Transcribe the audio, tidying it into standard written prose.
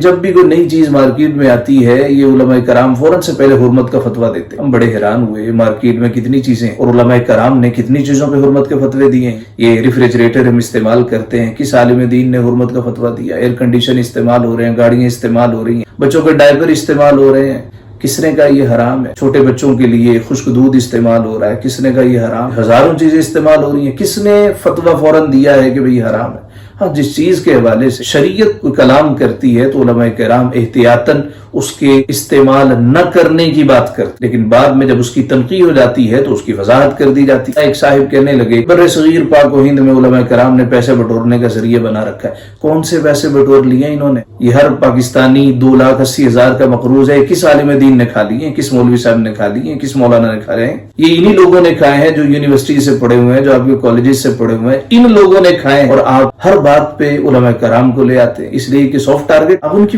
جب بھی کوئی نئی چیز مارکیٹ میں آتی ہے یہ علماء کرام فوراً سے پہلے حرمت کا فتویٰ دیتے ہیں. ہم بڑے حیران ہوئے مارکیٹ میں کتنی چیزیں اور علماء کرام نے کتنی چیزوں پہ حرمت کے فتوے دیے ہیں. یہ ریفریجریٹر ہم استعمال کرتے ہیں, کس عالم دین نے حرمت کا فتویٰ دیا؟ ایئر کنڈیشن استعمال ہو رہے ہیں, گاڑیاں استعمال ہو رہی ہیں, بچوں کے ڈائپر استعمال ہو رہے ہیں, کس نے کہا یہ حرام ہے؟ چھوٹے بچوں کے لیے خشک دودھ استعمال ہو رہا ہے, کس نے کہا یہ حرام؟ ہزاروں چیزیں استعمال ہو رہی ہیں, کس نے فتویٰ فوراً دیا ہے کہ بھئی حرام ہے؟ ہاں, جس چیز کے حوالے سے شریعت کو کلام کرتی ہے تو علماء کرام احتیاطاً اس کے استعمال نہ کرنے کی بات کرتے, لیکن بعد میں جب اس کی تنقیح ہو جاتی ہے تو اس کی وضاحت کر دی جاتی ہے. ایک صاحب کہنے لگے بر صغیر پاک و ہند میں علماء کرام نے پیسے بٹورنے کا ذریعہ بنا رکھا ہے. کون سے پیسے بٹور لیے انہوں نے؟ یہ ہر پاکستانی 2,80,000 کا مقروض ہے, کس عالم دین نے کھا لیے, کس مولوی صاحب نے کھا لیے, کس مولانا نے کھا رہے ہیں؟ یہ انہی لوگوں نے کھائے ہیں جو یونیورسٹی سے پڑھے ہوئے ہیں, جو آپ کے کالجز سے پڑھے ہوئے ہیں, ان لوگوں نے کھائے ہیں. اور آپ ہر بات پہ علماء کرام کو لے آتے ہیں اس لیے کہ سافٹ ٹارگٹ. اب ان کی